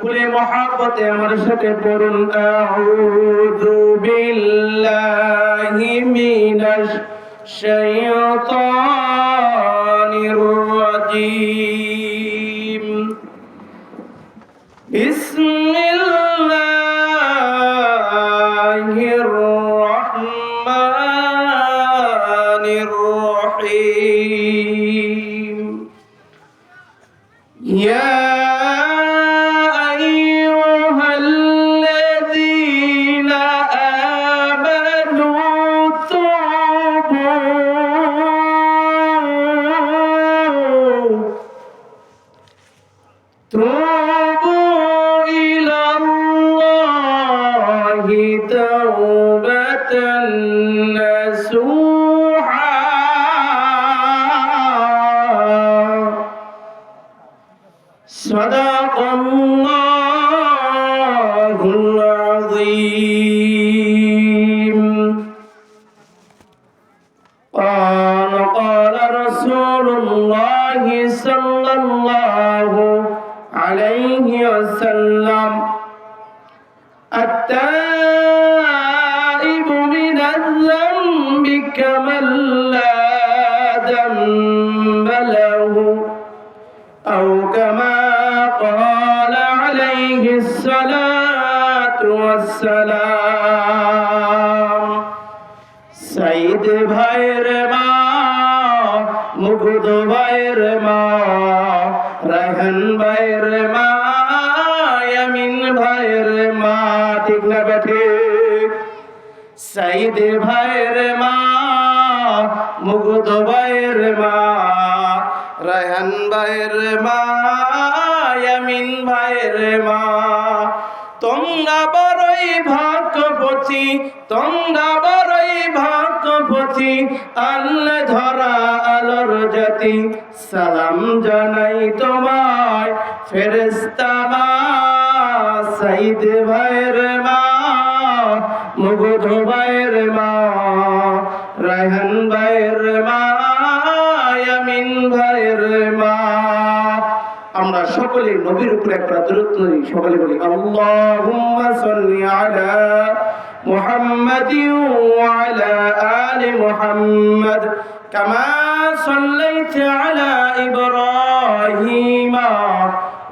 খুলে মহাব্বতে আমার সাথে পড়ুন আউযু বিল্লাহি মিনাশ শাইতানির রাজীম বিসমিল্লাহির রহমানির রহিম ইয়া توبوا إلى الله توبة نصوحا صدق الله العظيم قال رسول الله صلى الله عليه وسلم التائب من الذنب كمن لا ذنب له أو كما قال عليه الصلاة والسلام سيد ভাইয়ের মা মুগ্ধ ভাইয়ের মা রায়হান ভাইয়ের মা ইয়ামিন ভাইয়ের মা ঠিক না ঠিক সাইদ ভাইয়ের মা মুগ্ধ ভাইয়ের মা রায়হান ভাইয়ের মা ইয়ামিন ভাইয়ের মা তোমরা বড়ই ভাগ্যবতী তোমরা বড়ই ভাগ্যবতী আল্লাহ ধরা আলোর জাতি সালাম জানাই তোমায় ফেরেশতা মা সাইদ ভাইয়ের মা মুগ্ধ ভাইয়ের মা রায়হান ভাইয়ের মা ইয়ামিন ভাইয়ের মা আমরা সকলে নবীর উপরে একটা দরুদ পড়ি সকলে বলি আল্লাহুম্মা সাল্লি আলা মুহাম্মাদিন ওয়া আলা আলি মুহাম্মাদ কামা সাল্লাইতা আলা ইব্রাহিম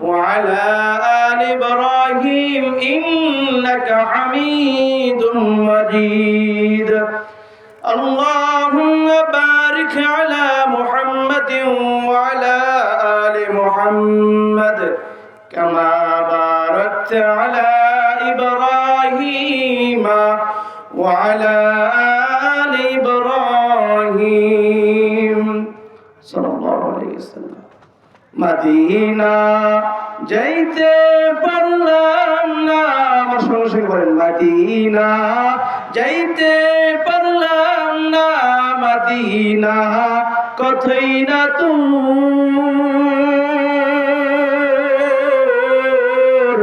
ওয়া আলা আলি ইব্রাহিম ইন্নাকা হামিদুম মাজিদ اللهم بارك على محمد وعلى آل محمد كما باركت على إبراهيم وعلى آل إبراهيم صلى الله عليه وسلم مدينة যাইতে পারলাম না আমার সঙ্গে সঙ্গে বলেন মদিনা যাইতে পারলাম না মদিনা কথাই না তোর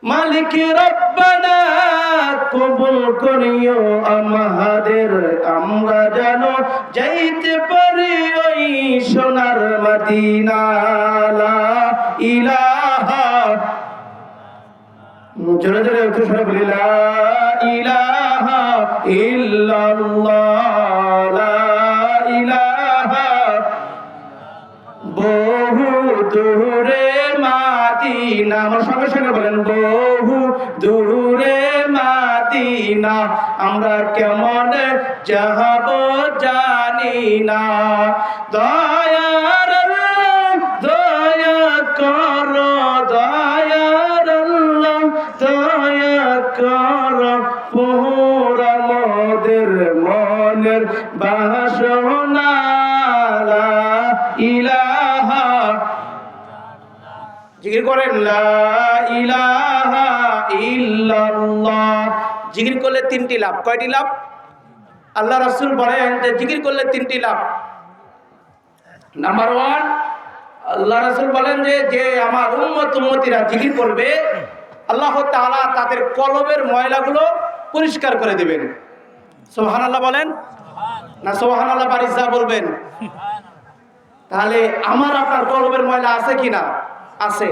মালিক রব্বানা কবুল করিও আমাদের আমরা যেন যাইতে পারি ওই সোনার মদিনা লা ইলাহা জোরে জোরে উচ্চ স্বরে বলি লা ইলাহা ইল্লাল্লাহ লা ইলাহা বহু দূরে মাদিনা আমার সঙ্গে সঙ্গে বলেন বহু দূরে মাদিনা আমরা কেমন যাব জানি না দয়ার দয়া করো দয়ার দয়া করো পুরা মোদের মনের বাসনা লা ইলাহা জিকির করেন লা ইলাহা ইল্লাল্লাহ জিকির করলে তিনটি লাভ কয়টি লাভ আল্লাহ রাসূল বলেন যে জিকির করলে তিনটি লাভ নাম্বার 1 আল্লাহ রাসূল বলেন যে আমার উম্মতিরা জিকির করবে আল্লাহ তাআলা তাদের কলবের ময়লাগুলো পরিষ্কার করে দিবেন সুবহানাল্লাহ বলেন না সুবহানাল্লাহ বাড়ি যা বলবেন তাহলে আমার আপনার কলবের ময়লা আছে কিনা আছে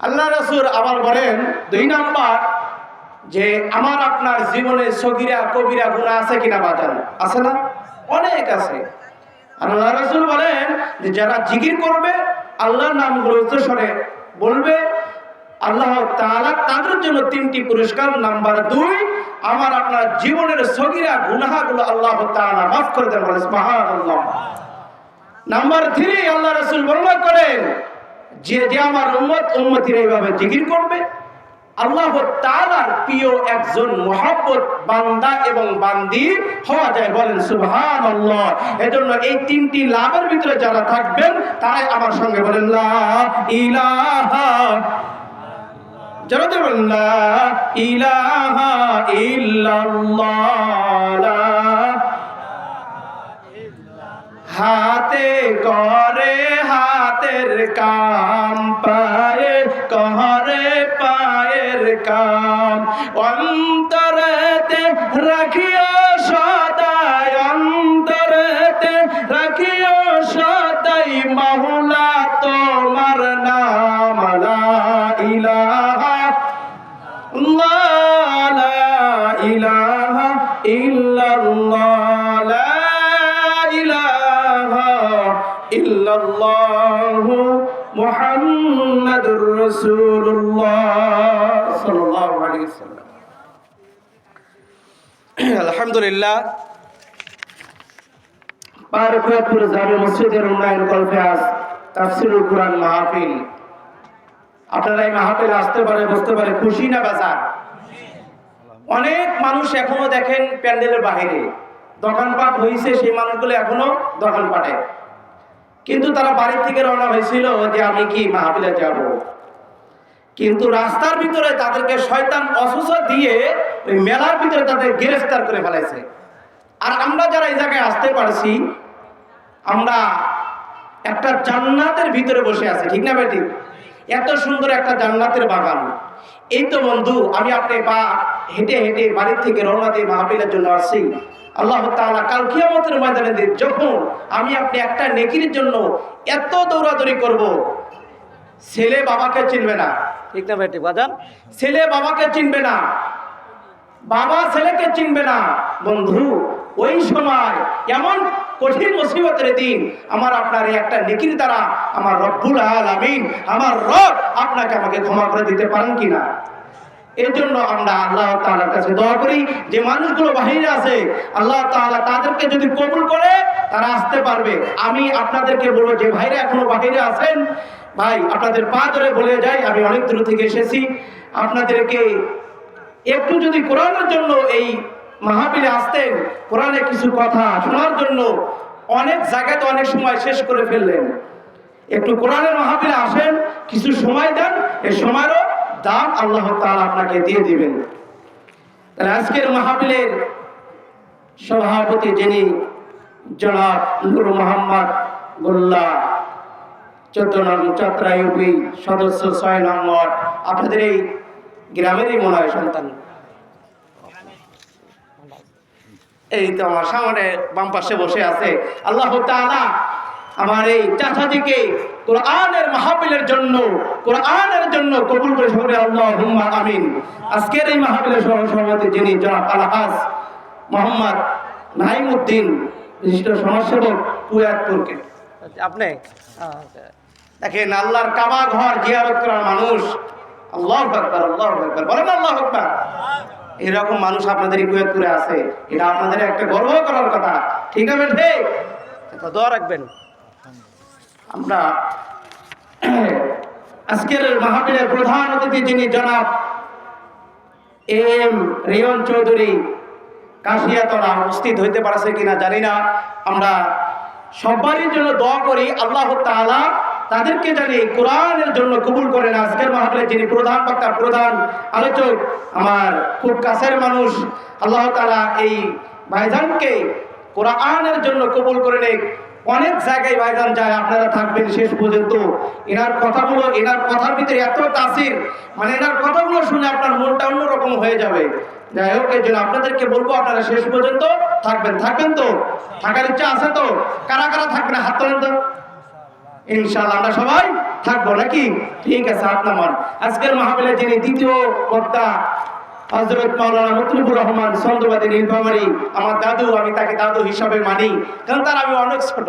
আল্লাহ রাসূল আবার বলেন 2 নাম্বার যে আমার আপনার জীবনে সগীরা কবিরা গুনাহ আছে কিনা বাজান? আছে না? অনেক আছে। আল্লাহ রাসূল বলেন যে যারা জিকির করবে, আল্লাহর নামগুলো উচ্চারণে বলবে, আল্লাহ তাআলা তাদের জন্য 3টি পুরস্কার। নাম্বার 2, আমার আপনার জীবনের সগীরা গুনাহগুলো আল্লাহ তাআলা মাফ করে দেন, বলেন সুবহানাল্লাহ। নাম্বার 3, আল্লাহ রাসূল বর্ণনা করেন যে যে আমার উম্মতিরা এইভাবে জিকির করবে, আল্লাহ তাআলার প্রিয় একজন মুহাব্বত বান্দা এবং বান্দি হওয়া যায়, বলেন সুবহানাল্লাহ। এজন্য এই 3টি লাভের ভিতরে যারা থাকবেন তারাই আমার সঙ্গে বলেন লা ইলাহা, যারা বলেন লা ইলাহা ইল্লাল্লাহ, হাতে করে হাতের কাম, পায়ে করে পায়ের কাম, অন্তরেতে রাখিও সদাই, অন্তরেতে রাখিও সদাই মাওলা তোমার নাম, লা ইলাহা লা ইলাহা ইল্লাল্লাহ, লা ইলাহা ইল্লাল্লাহু মুহাম্মাদুর রাসূলুল্লাহ সাল্লাল্লাহু আলাইহি ওয়াসাল্লাম। আলহামদুলিল্লাহ, পারফেক্টপুর জামে মসজিদের উন্নয়ন কল্পে আজ তাফসীরুল কুরআন মাহফিল। আপনারা এই মাহফিলে আসতে পারে, বসতে পারে, খুশি না বেজার? অনেক মানুষ এখনো দেখেন প্যান্ডেলের বাইরে দোকানপাট হয়েছে, সেই মানুষগুলো এখনো দোকানপাটে, কিন্তু তারা বাড়ির থেকে রওনা হয়েছিল যে আমি কি মাহফিলে যাব, কিন্তু রাস্তার ভিতরে তাদেরকে শয়তান অসুস্থ দিয়ে ওই মেলার ভিতরে তাদের গ্রেফতার করে ফেলেছে। আর আমরা যারা এই জায়গায় আসতে পারছি, আমরা একটা জান্নাতের ভিতরে বসে আছি, ঠিক না বেটি? এত সুন্দর একটা জান্নাতের বাগান। এই তো বন্ধু, আমি আপনি পা হেঁটে হেঁটে বাড়ির থেকে রওনা দিয়ে মাহফিলের জন্য আসছি। আল্লাহ তাআলা কাল কিয়ামতের ময়দানে যখন আমি আপনি একটা নেকির জন্য এত দৌড়াদৌড়ি করব, ছেলে বাবাকে চিনবে না, ঠিক না বেটি বাজান? ছেলে বাবাকে চিনবে না, বাবা ছেলেকে চিনবে না। বন্ধু, ওই সময় এমন কঠিন মুসিবতের দিন, আমার আপনার এই একটা নেকির দ্বারা আমার রব্বুল আলামিন, আমার রব আপনাকে আমাকে ক্ষমা করে দিতে পারেন কিনা? এর জন্য আমরা আল্লাহ তাআলার কাছে দোয়া করি যে মানুষগুলো বাহিরে আছে, আল্লাহ তাআলা তাদেরকে যদি কবুল করে তারা আসতে পারবে। আমি আপনাদেরকে বলবো যে ভাইরা এখনো বাহিরে আছেন, ভাই আপনাদের পা ধরে বলে যাই, আমি অনেক দূর থেকে এসেছি, আপনাদেরকে একটু যদি কোরআনের জন্য এই মাহফিলে আসতেন, কোরআনে কিছু কথা শোনার জন্য, অনেক জায়গাতে অনেক সময় শেষ করে ফেললেন। একটু কোরআনের মাহফিলে আসেন, কিছু সময় দেন, এই সময়েরও দাম আল্লাহ তাআলা আপনাকে দিয়ে দিবেন। তাহলে আজকের মাহফিলের সভাপতি যিনি জনাব নূর মোহাম্মদ গোল্লা, 14 নং চত্রা ইউপি সদস্য 6 নং ওয়ার্ড, আপনাদের এই গ্রামেরই মনে হয় সন্তান। এই তো আমার সামনে বাম পাশে বসে আছে। আল্লাহ তাআলা আমার এই চাচাজিকে কোরআনের মাহফিলের জন্য, কোরআনের জন্য কবুল করে সকলে আল্লাহুম্মা আমিন। আজকের এই মাহফিলের সভাপতি যিনি জনাব আলহাজ মোহাম্মদ নাইমউদ্দিন, বিশিষ্ট সমাজসেবক কুয়াতপুরকে। আপনি দেখেন আল্লাহর কাবা ঘর জিয়ারত করার মানুষ, আল্লাহু আকবার, আল্লাহু আকবার বলেন, আল্লাহু আকবার। এরকম মানুষ আপনাদের কুয়াতপুরে আছে, এটা আপনাদের একটা গর্ব করার কথা, ঠিক আছে? ঠিক, এটা দোয়া রাখবেন। আমরা আজকের মাহফিলের প্রধান অতিথি যিনি জনাব এম রিয়ন চৌধুরী কাশিয়াতলা, উপস্থিত হইতে পারছে কিনা জানি না। আমরা সবারই জন্য দোয়া করি আল্লাহ তাআলা তাদেরকে জানি কোরআনের জন্য কবুল করেন। আজকের মাহফিলে যিনি প্রধান বক্তা, প্রধান আলোচক, আমার খুব কাছের মানুষ, আল্লাহ তাআলা এই ভাইজানকে কোরআনের জন্য কবুল করে নেক। অনেক জায়গায় ভাইজান যায়, আপনারা থাকবেন শেষ পর্যন্ত। এনার কথাগুলো, এনার কথার ভিতরে এত তাসির, মানে এনার কথাগুলো শুনে আপনার মনটা অন্যরকম হয়ে যাবে। যাই হোক, এই জন্য আপনাদেরকে বলবো আপনারা শেষ পর্যন্ত থাকবেন। থাকবেন তো? থাকার ইচ্ছা আছে তো? কারা কারা থাকবেন হাত তোলেন তো? ইনশাআল্লাহ আমরা সবাই থাকবো নাকি? ঠিক আছে, হাত নামান। আজকের মাহফিলে যিনি দ্বিতীয় বক্তা হযরত মাওলানা মতলুবুর রহমান সন্দেবাদী নীলফামারী, আমার দাদু, আমি তাকে দাদু হিসাবে মানি, কারণ তার আমি অনেক ছোট,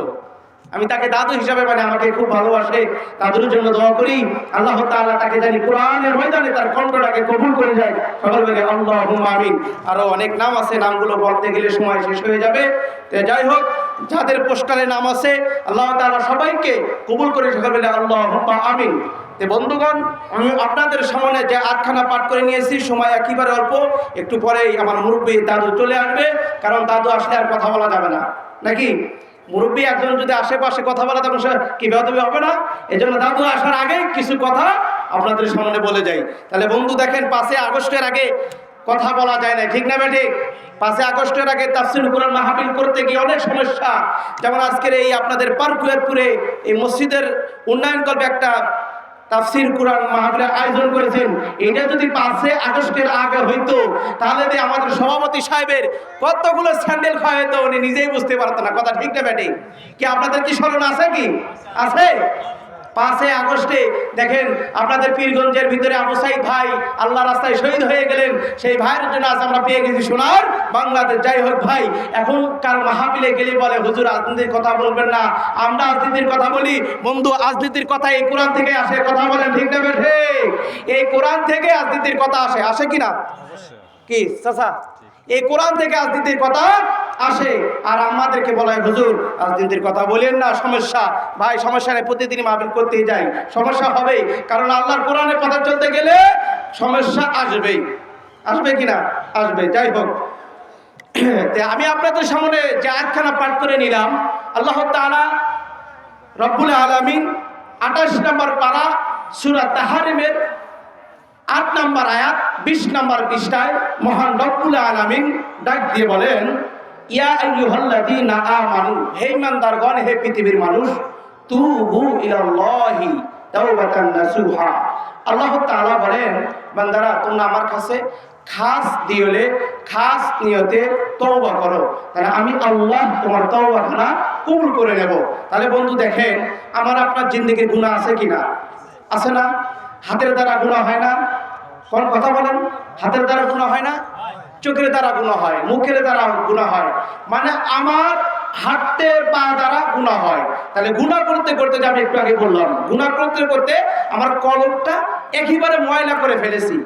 আমি তাকে দাদু হিসাবে মানে আমাকে খুব ভালোবাসে। দাদুর জন্য দোয়া করি, আল্লাহ তাআলা তাকে জানি কোরআনের ময়দানে তার কণ্ঠটাকে কবুল করে যায়। সকল বলে আল্লাহুম্মা আমিন। আরো অনেক নাম আছে, নামগুলো বলতে গেলে সময় শেষ হয়ে যাবে। তো যাই হোক, যাদের পোস্টারে নাম আছে আল্লাহ তাআলা সবাইকে কবুল করে, সকল বলে আল্লাহুম্মা আমিন। তো বন্ধুগণ, আমি আপনাদের সামনে যে আটখানা পাঠ করে নিয়েছি, সময় একেবারে অল্প, একটু পরেই আমার মুরব্বী দাদু চলে আসবে, কারণ দাদু আসলে আর কথা বলা যাবে না নাকি? মুরব্বী একজন যদি আশেপাশে কথা বলে তখন সে কি বেয়াদবি হবে না? এই জন্য দাদু আসার আগে কিছু কথা আপনাদের সামনে বলে যাই। তাহলে বন্ধু দেখেন, 5 আগস্টের আগে কথা বলা যায় না, ঠিক না ঠিক? 5 আগস্টের আগে তাফসীরুল কোরআন মাহফিল করতে গিয়ে অনেক সমস্যা, যেমন আজকের এই আপনাদের পার্কুয়ারপুরে এই মসজিদের উন্নয়ন করবে একটা তাফসীর কোরআন মাহফিলের আয়োজন করেছেন। এটা যদি 5 আগস্টের আগে হইতো তাহলে যে আমাদের সভাপতি সাহেবের কতগুলো স্যান্ডেল খাওয়া হতো, উনি নিজেই বুঝতে পারতো না। কথা ঠিক না ব্যাটি? কি আপনাদের কি স্মরণ আছে? কি আছে? 5 আগস্টে দেখেন আপনাদের পীরগঞ্জের ভিতরে আবু সাইদ ভাই আল্লাহ রাস্তায় শহীদ হয়ে গেলেন, সেই ভাইয়ের জন্য আজ আমরা পেয়ে গেছি সোনার বাংলাদেশ। যাই হোক ভাই, এখনকার মাহফিলে গেলে বলে হুজুর রাজনীতির কথা বলবেন না, আমরা রাজনীতির কথা বলি। বন্ধু, রাজনীতির কথা এই কোরআন থেকে আসে, কথা বলেন ঠিক না বেঠে? এই কোরআন থেকে রাজনীতির কথা আসে, আসে কিনা? কি চাচা, এই কোরআন থেকে রাজনীতির কথা আসে, আর আমাদেরকে বলা হয় হুজুর রাজনীতির কথা বলেন না। সমস্যা ভাই, সমস্যা নেই, প্রতিদিনই মাহফিল করতেই যাই, সমস্যা হবেই, কারণ আল্লাহর কোরআনের কথা চলতে গেলে সমস্যা আসবেই, আসবে কিনা? আসবে। যাই হোক, আমি আপনাদের সামনে যে আয়াতখানা পাঠ করে নিলাম, আল্লাহ তাআলা রব্বুল আলামিন 28 নম্বর পারা সূরা তাহরিমের 8 নম্বর আয়াত 20 নম্বর পৃষ্ঠায় মহান রব্বুল আলামিন ডাক দিয়ে বলেন, ইয়া আইয়ুহাল্লাযীনা আমানু, হে ঈমানদারগণ, হে পৃথিবীর মানুষ, তুবু ইলাল্লাহি তাওবাতান নাসুহা। আল্লাহ তাআলা বলেন, বান্দারা তোমরা আমার কাছে খাস দিলে খাস নিয়তে তওবা করো, তাহলে আমি আল্লাহ তোমার তওবাখানা কবুল করে নেব। তাহলে বন্ধু দেখেন, আমার আপনার জিন্দেগির গুনাহ আছে কিনা? আছে না? হাতের দ্বারা গুনাহ হয় না? কোন কথা বলেন? হাতের দ্বারা গুনাহ হয় না? চোখের দ্বারা গুনাহ হয়, মুখের দ্বারা গুনাহ হয়, মানে আমার হাতে পা দ্বারা গুনাহ হয়। তাহলে গুনাহ করতে করতে, যে আমি একটু আগে বললাম, গুনাহ করতে করতে আমার কলবটা একেবারে ময়লা করে ফেলেছি।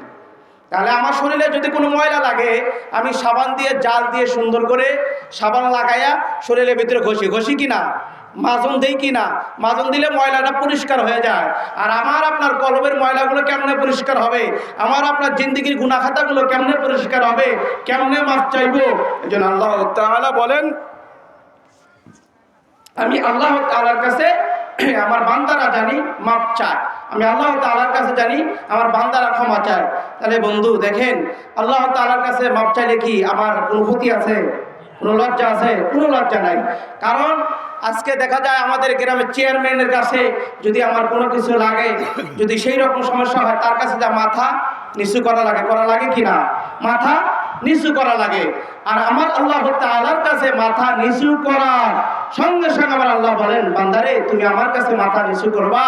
তাহলে আমার শরীরে যদি কোনো ময়লা লাগে, আমি সাবান দিয়ে, জাল দিয়ে সুন্দর করে সাবান লাগাইয়া শরীরের ভিতরে ঘষি, ঘষি কিনা? মাজন দেই কিনা? মাজন দিলে ময়লাটা পরিষ্কার হয়ে যায়। আর আমার আপনার কলবের ময়লাগুলো কেমনে পরিষ্কার হবে? আমার আপনার জিন্দেগির গুনাহ খাতাগুলো কেমনে পরিষ্কার হবে? কেমনে মাফ চাইবো? এজন্য আল্লাহ তাআলা বলেন, আমি আল্লাহ তাআলার কাছে আমার বান্দারা জানি মাপ চায়, আমি আল্লাহ তাআলার কাছে জানি আমার বান্দারা ক্ষমা চায়। তাহলে বন্ধু দেখেন, আল্লাহ তাআলার কাছে মাপ চাইলে কি আমার কোনো ক্ষতি আছে? কোনো লজ্জা আছে? কোনো লজ্জা নাই। কারণ আজকে দেখা যায় আমাদের গ্রামের চেয়ারম্যানের কাছে যদি আমার কোনো কিছু লাগে, যদি সেই রকম সমস্যা হয়, তার কাছে যা মাথা নিচু করা লাগে, করা লাগে কিনা? মাথা নিচু করা লাগে। আর আমার আল্লাহ তাআলার কাছে মাথা নিচু করার সঙ্গে সঙ্গে আমার আল্লাহ বলেন, বান্দারে তুমি আমার কাছে মাথা নিচু করবা,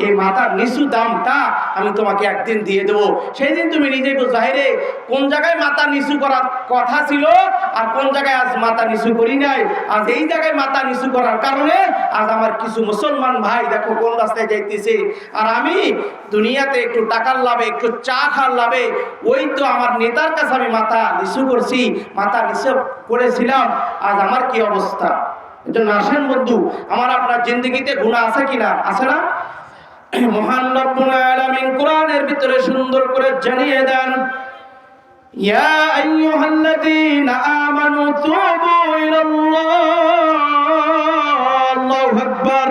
এই মাথার নিচু দামটা আমি তোমাকে একদিন দিয়ে দেবো। সেই দিন তুমি নিজেই বুঝবা, রে কোন জায়গায় মাথা নিচু করার কথা ছিল আর কোন জায়গায় আজ মাথা নিচু করি নাই। আজ এই জায়গায় মাথা নিচু করার কারণে আজ আমার কিছু মুসলমান ভাই দেখো কোন রাস্তায় যাইতেছে, আর আমি দুনিয়াতে একটু টাকার লাভে, একটু চা খাওয়ার লাভে ওই তো আমার নেতার কাছে আমি মাথা নিচু করছি, মাথা নিচু করেছিলাম, আজ আমার কি অবস্থা। এজন্য আসেন বন্ধু, আমার আপনার জিন্দেগিতে গুনাহ আছে কিনা? আছে না? মহান রব্বুল আলামিন কোরআনের ভিতরে সুন্দর করে জানিয়ে দেন, ইয়া আইয়ুহাল্লাযীনা আমানু তুবু ইলাল্লাহ, আল্লাহু আকবার,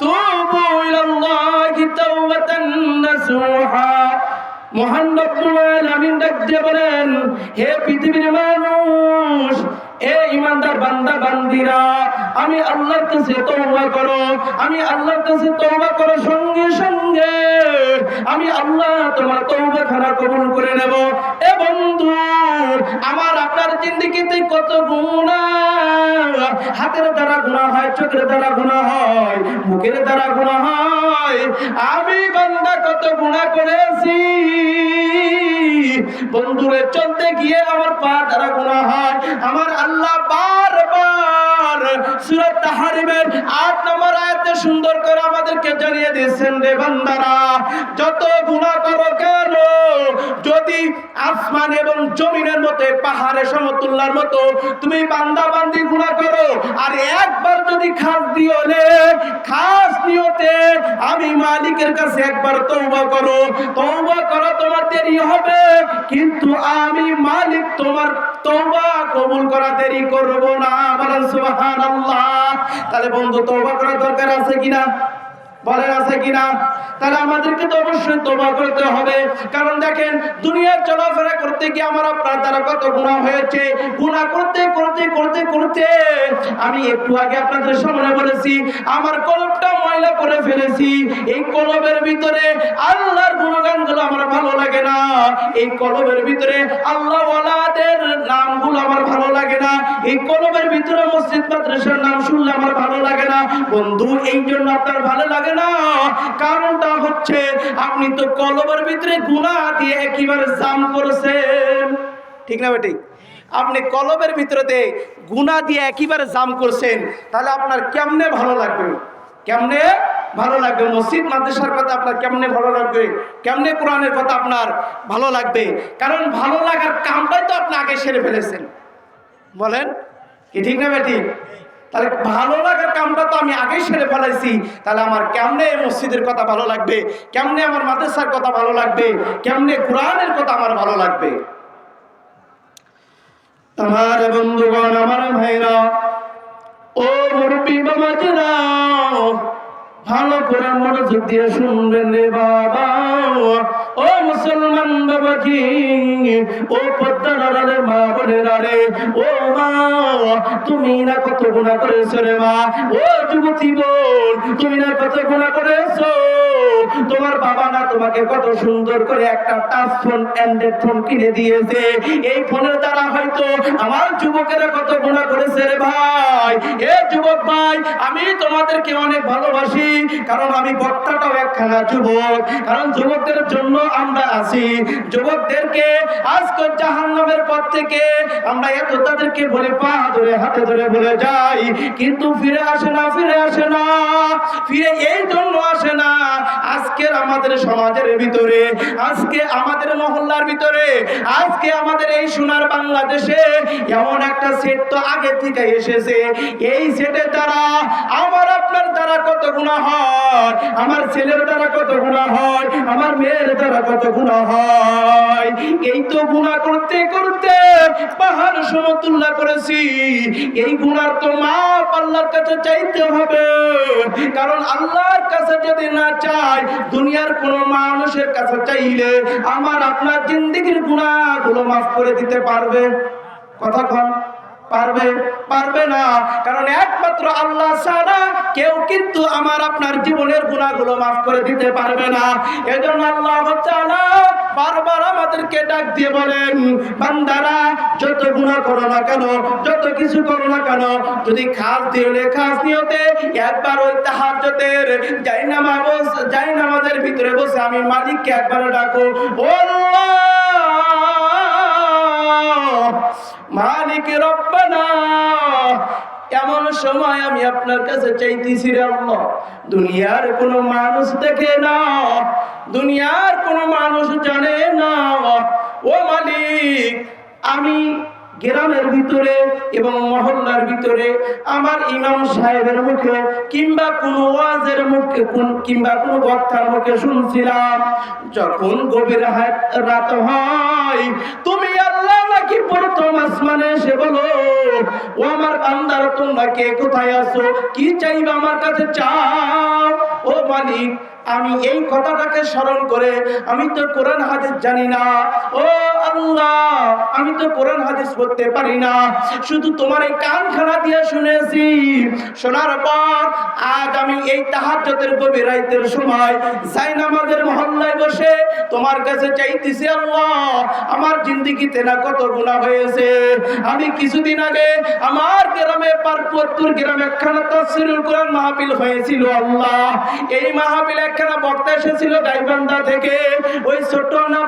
তুবু ইলাল্লাহি তাওবাতান নাসুহা। মহান রব্বুল আলামিন ডাক দিয়ে বলেন, হে পৃথিবীর মানুষ, এ ইমানদার বান্দা বান্দিরা, আমি আল্লাহর কাছে তওবা করো, আমি আল্লাহর কাছে তওবা করো, সঙ্গে সঙ্গে আমি আল্লাহ তোমার তওবাখানা কবুল করে নেব। এ বন্ধু, আমার আপনার জিন্দেগিতে কত গুনাহ, হাতের দ্বারা গুনাহ হয়, চোখের দ্বারা গুনাহ হয়, মুখের দ্বারা গুনাহ হয়। আমি বান্দা কত গুনাহ করেছি বন্ধুরে, চলতে গিয়ে আমার পা দ্বারা গুনাহ হয়। আমার আল্লাহ বারবার সূরা তাহরিমের ৮ নম্বর আয়াতে সুন্দর করে আমাদেরকে জানিয়ে দিয়েছেন, রে বান্দারা, যত গুনাহ করো কেন, যদি আসমান এবং জমিনের মতো, পাহাড়ের সমতুল্যের মতো তুমি বান্দা বান্দি গুনাহ করো, আর একবার যদি খাস দিও নে, খাস নিয়তে আমি মালিকের কাছে একবার তওবা করো, তওবা করো, তোমার দেরি হবে, কিন্তু আমি মালিক তোমার তওবা কবুল করা দেরি করব না। বলেন সুবহানাল্লাহ। তাহলে বন্ধু, তওবা করার দরকার আছে কিনা? বলেন আছে কিনা? তাহলে আমাদেরকে তো অবশ্যই তওবা করতে হবে। কারণ দেখেন, দুনিয়ার চলাফেরা করতে গিয়ে আমার আপনার দ্বারা কত গুনাহ হয়েছে। গুনাহ করতে করতে করতে করতে আমি একটু আগে আপনাদের সামনে বলেছি, আমার কলবটা ময়লা করে ফেলেছি। এই কলবের ভিতরে আল্লাহর গুণগানগুলো আমার ভালো লাগে না, এই কলবের ভিতরে আল্লাহ ওয়ালাদের নামগুলো আমার ভালো লাগে না, এই কলবের ভিতরে মসজিদ মাদ্রাসার নাম শুনলে আমার ভালো লাগে না। বন্ধু, এই জন্য আপনার ভালো লাগে না, কারণটা হচ্ছে আপনি তো কলবের ভিতরে গুনাহ দিয়ে একেবারে জাম করেছেন। ঠিক না বেটি? আপনি কলবের ভিতরে গুনাহ দিয়ে একেবারে জাম করছেন, তাহলে আপনার কেমনে ভালো লাগবে? কেমনে ভালো লাগবে? মসজিদ মাদ্রাসার কথা আপনার কেমনে ভালো লাগবে? কেমনে কোরআনের কথা আপনার ভালো লাগবে? কারণ ভালো লাগার কামটাই তো আপনি আগে সেরে ফেলেছেন। বলেন কি ঠিক না বেটি? তাহলে ভালো লাগার কামটা তো আমি আগেই সেরে ফেলাইছি, তাহলে আমার কেমনে মসজিদের কথা ভালো লাগবে? কেমনে আমার মাদ্রাসার কথা ভালো লাগবে? কেমনে কোরআনের কথা আমার ভালো লাগবে? আমার বন্ধুগণ, আমার ভাইরা, ও মুরব্বী বাবাজিরা, ভালো করে মনোযোগ দিয়ে শুনবেন রে বাবা। ও মুসলমান বাবাজি, ও পদ্মার আড়ালের মা বোনেরা রে, ও মা, তুমি না কত গুনাহ করেছো রে মা। ও যুবতী বোন, তুমি না কত গুনাহ করেছো। তোমার বাবা না তোমাকে কত সুন্দর করে একটা টাচ ফোন, অ্যান্ড্রয়েড ফোন কিনে দিয়েছে। এই ফোনের দ্বারা হয়তো আমার যুবকেরা কত গুনাহ করেছে রে ভাই। এ যুবক ভাই, আমি তোমাদেরকে অনেক ভালোবাসি, কারণ আমি বক্তাটাও একখানা যুবক, কারণ যুবকদের জন্য আমরা আছি। যুবকদেরকে আজকে জাহান্নামের পথ থেকে আমরা এত তাদেরকে বলে পা ধরে হাতে ধরে বলে যাই, কিন্তু ফিরে আসে না, ফিরে আসে না, ফিরে এই জন্য আসে না, আজকের আমাদের সমাজের ভিতরে, আজকে আমাদের মহল্লার ভিতরে, আজকে আমাদের এই সোনার বাংলাদেশে এমন একটা সেট তো আগে থেকে এসেছে। এই সেটের দ্বারা আমার আপনার দ্বারা কত গুনাহ হয়, আমার ছেলের দ্বারা কত গুনাহ হয়, আমার মেয়ের দ্বারা কত গুনাহ হয়। এই তো গুনাহ করতে করতে পাহাড় সমতুল্য করেছি। এই গুনার তো মাপ আল্লাহর কাছে চাইতে হবে, কারণ আল্লাহর কাছে যদি না চাই, দুনিয়ার কোন মানুষের কাছে চাইলে আমার আপনার জিন্দেগির গুনাহগুলো মাফ করে দিতে পারবে? কথা কন, পারবে? পারবে না, কারণ একমাত্র আল্লাহ ছাড়া কেউ কিন্তু আমার আপনার জীবনের গুনাহগুলো মাফ করে দিতে পারবে না। এজন্য আল্লাহ তাআলা বারবার আমাদেরকে ডাক দিয়ে বলেন, বান্দারা, যত গুনাহ করো না কেন, যত কিছু করো না কেন, যদি খাস দিলে খাস নিয়তে একবার ওই তাহাজ্জুদের জায়নামাজের ভিতরে বসে আমি মালিককে একবার ডাকো, ও আল্লাহ মালিক রব্বানা, এমন সময় আমি আপনার কাছে চাইতেছি রে আল্লাহ, দুনিয়ার কোনো মানুষ দেখে না, দুনিয়ার কোনো মানুষ জানে না। ও মালিক, আমি গ্রামের ভিতরে এবং মহল্লার ভিতরে আমার ইমাম সাহেবের মুখে কিংবা কোন ওয়াজের মুখে কিংবা কোন বক্তার মুখে শুনছিলাম, যখন গভীর রাত হয় তুমি আল্লাহ নাকি প্রথম আসমানে এসে বলো, ও আমার বান্দার, তোমরা কে কোথায় আছো, কি চাইবে আমার কাছে চাও। ও মালিক, আমি এই কথাটাকে স্মরণ করে, আমি তো কোরআন হাদিস জানি না, ও আল্লাহ আমি তো কোরআন হাদিস পড়তে পারি না, শুধু তোমার এই কানখানা দিয়ে শুনেছি। শোনার পর আজ আমি এই তাহাজ্জুদের গভীর রাতের সময় যাই নামাজের মহল্লায় বসে তোমার কাছে চাইতেছি, আল্লাহ আমার জিন্দেগিতে না কত গুনাহ হয়েছে। আমি কিছুদিন আগে আমার গ্রামে পার্বতীপুর গ্রামে একখানা তাফসীরুল কোরআন মাহফিল হয়েছিল। আল্লাহ এই মাহফিলে একখানা বক্তা এসেছিল গাইবান্ধা থেকে, ওই ছোট না